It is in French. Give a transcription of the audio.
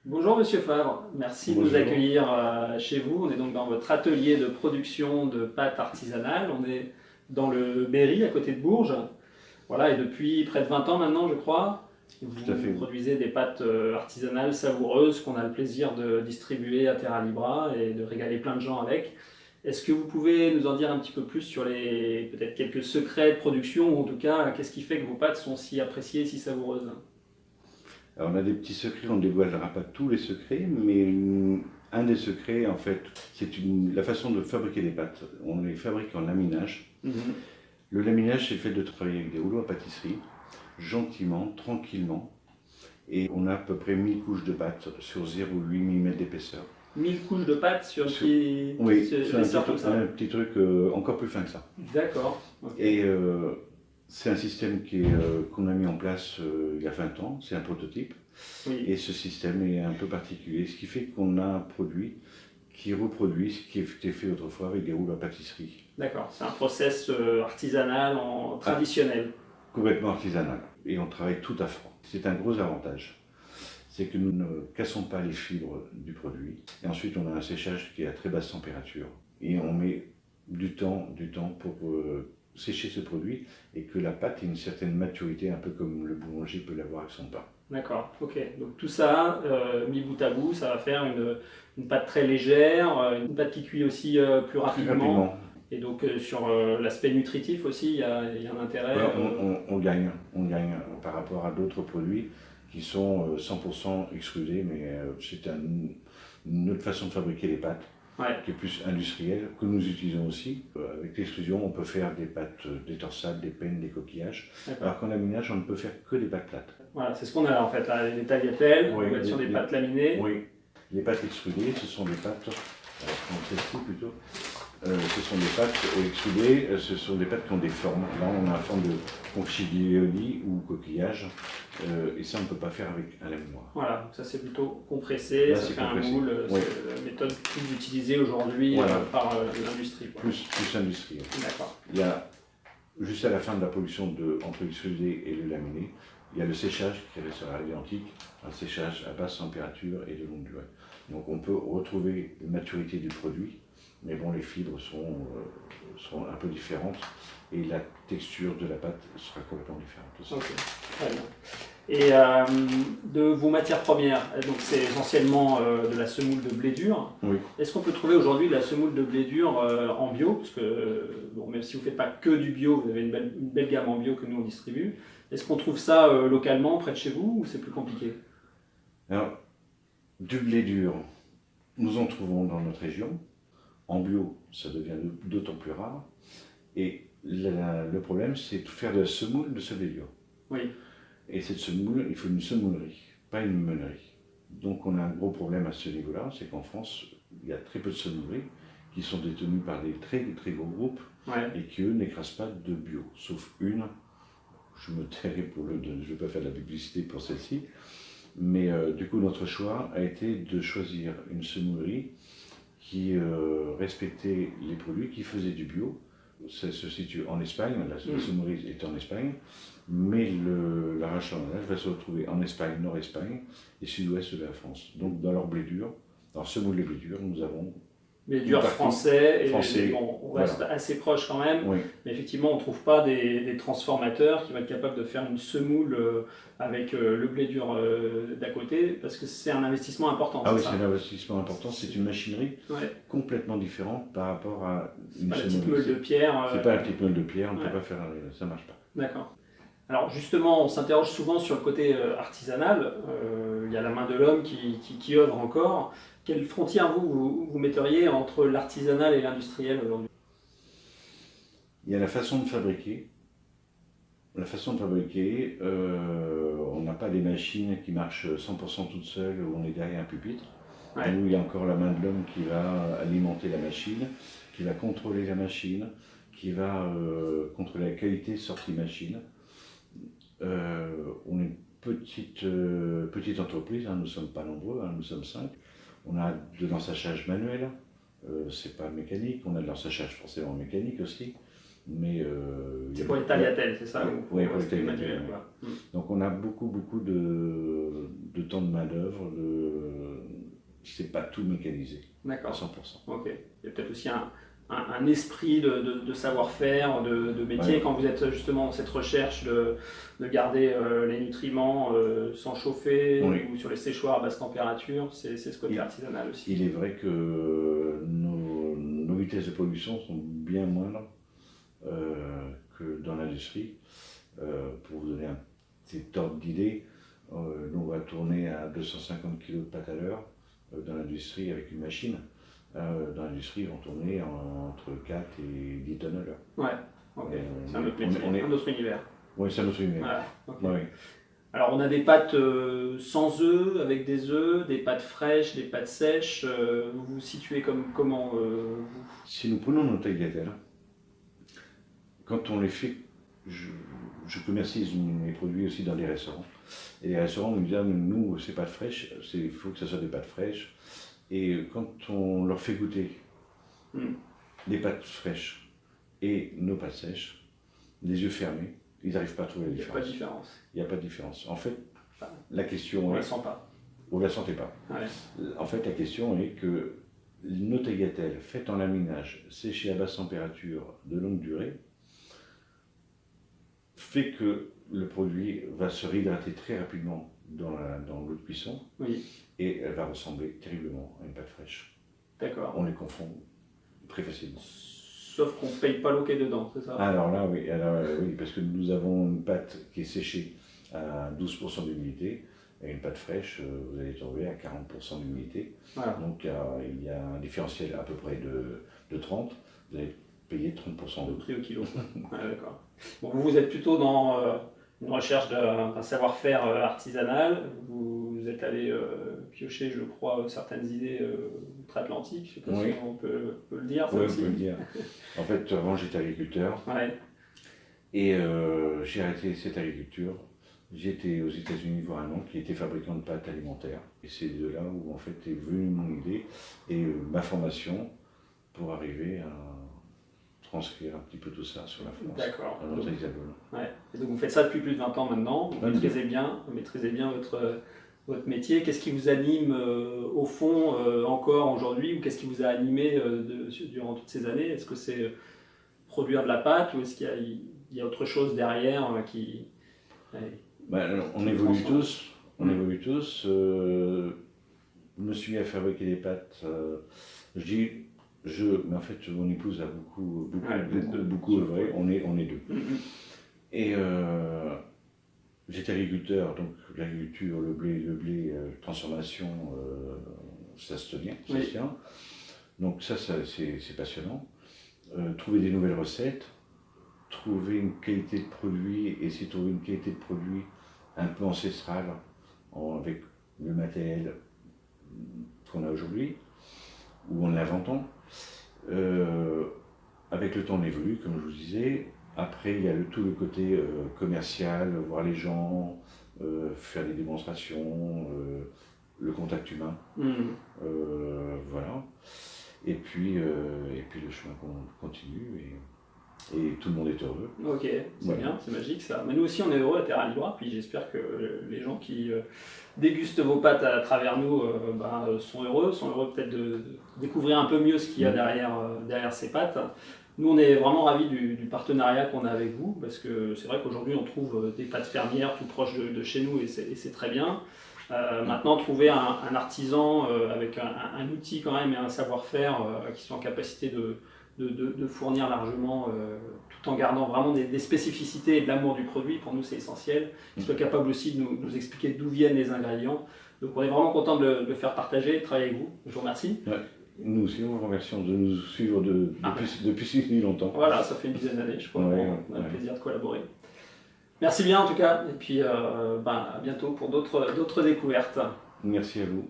Bonjour Monsieur Favre, merci de nous Bonjour. accueillir chez vous. On est donc dans votre atelier de production de pâtes artisanales. On est dans le Berry, à côté de Bourges. Voilà, et depuis près de 20 ans maintenant, je crois, Tout à fait, vous oui. produisez des pâtes artisanales savoureuses qu'on a le plaisir de distribuer à Terra Libra et de régaler plein de gens avec. Est-ce que vous pouvez nous en dire un petit peu plus sur les peut-être quelques secrets de production, ou en tout cas, qu'est-ce qui fait que vos pâtes sont si appréciées, si savoureuses? Alors on a des petits secrets, on ne dévoilera pas tous les secrets, mais un des secrets, en fait, la façon de fabriquer les pâtes. On les fabrique en laminage. Mhm. Le laminage, c'est le fait de travailler avec des rouleaux à pâtisserie, gentiment, tranquillement, et on a à peu près 1000 couches de pâtes sur 0,8 mm d'épaisseur. 1000 couches de pâtes sur une Sur- petite Oui, c'est épaisseur comme ça. un petit truc encore plus fin que ça. D'accord. Ok. Et c'est un système qu'on a mis en place il y a 20 ans, c'est un prototype. Oui. Et ce système est un peu particulier, ce qui fait qu'on a un produit qui reproduit ce qui était fait autrefois avec des rouleaux à pâtisserie. D'accord. C'est un process artisanal, traditionnel. Complètement artisanal. Et on travaille tout à froid. C'est un gros avantage. C'est que nous ne cassons pas les fibres du produit. Et ensuite, on a un séchage qui est à très basse température. Et on met du temps pour sécher ce produit et que la pâte ait une certaine maturité, un peu comme le boulanger peut l'avoir avec son pain. D'accord. Ok. Donc tout ça, mis bout à bout, ça va faire une pâte très légère, une pâte qui cuit aussi plus Plus rapidement. rapidement. Et donc sur l'aspect nutritif aussi, il y a un intérêt. Voilà, on gagne par rapport à d'autres produits qui sont 100% extrudés, mais c'est une autre façon de fabriquer les pâtes Ouais. qui est plus industrielle, que nous utilisons aussi. Avec l'extrusion, on peut faire des pâtes, des torsades, des pennes, des coquillages, D'accord. alors qu'en laminage, on ne peut faire que des pâtes plates. Voilà, c'est ce qu'on a là en fait, là, les tagliatelles, Oui, on va être sur des pâtes laminées. Oui, les pâtes extrudées, ce sont des pâtes, celle-ci plutôt, ce sont des pâtes extrudées, ce sont des pâtes qui ont des formes. Là, on a la forme de conchiglioli ou coquillage, et ça, on ne peut pas faire avec un laminoir. Voilà, donc ça c'est plutôt compressé, Là, ça c'est fait compressé. un moule, Oui. c'est la méthode plus utilisée aujourd'hui Voilà. par l'industrie. Quoi. Plus industriel. D'accord. Il y a, juste à la fin de la production entre l'extrudé et le laminé, il y a le séchage qui restera identique, un séchage à basse température et de longue durée. Donc on peut retrouver la maturité du produit, mais bon, les fibres sont un peu différentes et la texture de la pâte sera complètement différente aussi. Ok, très bien. Et de vos matières premières, donc c'est essentiellement de la semoule de blé dur. Oui. Est-ce qu'on peut trouver aujourd'hui de la semoule de blé dur en bio? Parce que bon, même si vous ne faites pas que du bio, vous avez une belle gamme en bio que nous on distribue. Est-ce qu'on trouve ça localement, près de chez vous, ou c'est plus compliqué? Alors, du blé dur, nous en trouvons dans notre région. En bio, ça devient d'autant plus rare. Et le problème, c'est de faire de la semoule de ce blé dur. Oui. Et cette semoule, il faut une semoulerie, pas une meunerie. Donc on a un gros problème à ce niveau-là, c'est qu'en France, il y a très peu de semouleries qui sont détenues par des très gros groupes Ouais. et qui, eux, n'écrasent pas de bio, sauf une. Je me tairai je ne vais pas faire de la publicité pour celle-ci, mais du coup, notre choix a été de choisir une semoulerie qui respectait les produits, qui faisait du bio. Ça se situe en Espagne, la semoulerie est en Espagne, mais l'arrachage va se retrouver en Espagne, Nord-Espagne et sud-ouest de la France. Donc dans leur blé dur, dans semoule de blé dur, nous avons Blé dur français, français, bon, on reste assez proche quand même, oui. mais effectivement on ne trouve pas des transformateurs qui vont être capables de faire une semoule avec le blé dur d'à côté, parce que c'est un investissement important. Ah oui, c'est un investissement important, c'est une machinerie Ouais. complètement différente par rapport à une Pas la petite meule de pierre. C'est pas la petite meule de pierre, on ne Ouais. peut pas faire, ça ne marche pas. D'accord. Alors justement, on s'interroge souvent sur le côté artisanal. Il y a la main de l'homme qui œuvre encore. Quelle frontière vous metteriez entre l'artisanal et l'industriel aujourd'hui? Il y a la façon de fabriquer. La façon de fabriquer, on n'a pas des machines qui marchent 100% toutes seules où on est derrière un pupitre. Ouais. Nous, il y a encore la main de l'homme qui va alimenter la machine, qui va contrôler la machine, qui va contrôler la qualité sortie machine. On est une petite entreprise, hein, nous ne sommes pas nombreux, hein, nous sommes 5. On a de l'ensachage manuel, c'est pas mécanique, on a de l'ensachage forcément mécanique aussi. Mais c'est pour les tagliatelles, c'est ça? Oui, pour les tagliatelles. Voilà. Donc on a beaucoup de temps de main d'œuvre, c'est pas tout mécanisé à D'accord. 100%. Ok. Il y a peut-être aussi un esprit de savoir-faire, de métier, Ouais. quand vous êtes justement dans cette recherche de garder les nutriments sans chauffer Oui. ou sur les séchoirs à basse température, c'est ce côté Il- artisanal aussi. Il est vrai que nos vitesses de production sont bien moindres que dans l'industrie. Pour vous donner un petit ordre d'idée, nous on va tourner à 250 kg de pâte à l'heure dans l'industrie avec une machine. Dans l'industrie, ils vont tourner entre 4 et 10 tonnes à l'heure. Ouais, ok. C'est un autre métier, on est- un autre univers. Oui, c'est un autre univers. Ouais, ok. Ouais. Alors on a des pâtes sans œufs, avec des œufs, des pâtes fraîches, des pâtes sèches. Vous vous situez comme comment vous. Si nous prenons nos tagliatelles, quand on les fait, je commercialise mes produits aussi dans les restaurants. Et les restaurants nous disent, ah, nous, c'est pâtes fraîches, il faut que ce soit des pâtes fraîches. Et quand on leur fait goûter des pâtes fraîches et nos pâtes sèches, les yeux fermés, ils n'arrivent pas à trouver la Il n'y a pas de différence. différence. Il n'y a pas de différence. En fait, Enfin, la question on ne est, la sent pas. vous ne la sentez pas. Ouais. En fait, la question est que nos tagliatelles faites en laminage, séchées à basse température de longue durée, fait que le produit va se réhydrater très rapidement dans l'eau de cuisson Oui, et elle va ressembler terriblement à une pâte fraîche. d'accord. On les confond très facilement. Sauf qu'on ne paye pas l'eau qui est dedans, c'est ça? Alors là, oui, oui, parce que nous avons une pâte qui est séchée à 12% d'humidité et une pâte fraîche, vous allez tomber à 40% d'humidité. Voilà. Donc il y a un différentiel à peu près de 30. Vous allez payer 30% Le d'eau. prix au kilo. Ouais, d'accord. Bon, vous êtes plutôt dans une recherche d'un savoir-faire artisanal. Vous êtes allé piocher, je crois, certaines idées outre-Atlantique. Je ne sais pas Oui. si on peut le dire, ça Oui, on aussi. peut le dire. En fait, avant j'étais agriculteur Ouais, et j'ai arrêté cette agriculture. J'étais aux États-Unis voir un oncle qui était fabricant de pâtes alimentaires. Et c'est de là où en fait est venue mon idée et ma formation pour arriver à transcrire un petit peu tout ça sur la France, d'accord. dans notre hexagone. Ouais. Et donc vous faites ça depuis plus de 20 ans maintenant, vous maîtrisez bien votre métier. Qu'est-ce qui vous anime au fond encore aujourd'hui, ou qu'est-ce qui vous a animé durant toutes ces années? Est-ce que c'est produire de la pâte, ou est-ce qu'il y a autre chose derrière qui... Ouais. Ben, on évolue tous, on évolue tous. Je me suis mis à fabriquer des pâtes. Je dis mais en fait mon épouse a beaucoup œuvré, on est deux. Et j'étais agriculteur, donc l'agriculture, le blé, transformation, ça se tient, ça se tient. Donc ça c'est passionnant. Trouver des nouvelles recettes, trouver une qualité de produit, essayer de trouver une qualité de produit un peu ancestrale avec le matériel qu'on a aujourd'hui, ou en l'inventant. Avec le temps on évolue, comme je vous disais. Après, il y a tout le côté commercial, voir les gens, faire des démonstrations, le contact humain. Voilà. Et puis le chemin continue et tout le monde est heureux. Ok, c'est bien, c'est magique ça. Mais nous aussi on est heureux à Terra Libra, puis j'espère que les gens qui dégustent vos pâtes à travers nous sont heureux peut-être de découvrir un peu mieux ce qu'il y a derrière ces pâtes. Nous on est vraiment ravis du partenariat qu'on a avec vous, parce que c'est vrai qu'aujourd'hui on trouve des pâtes fermières tout proches de chez nous et c'est très bien. Maintenant, trouver un artisan avec un outil quand même et un savoir-faire qui soit en capacité de fournir largement, tout en gardant vraiment des spécificités et de l'amour du produit, pour nous c'est essentiel. Qu'il soit capable aussi de nous expliquer d'où viennent les ingrédients. Donc on est vraiment content de le faire partager et de travailler avec vous. Je vous remercie. Ouais. Nous aussi, on vous remercie de nous suivre depuis si longtemps. Voilà, ça fait une dizaine d'années, je crois. On a le plaisir de collaborer. Merci bien en tout cas, et puis à bientôt pour d'autres découvertes. Merci à vous.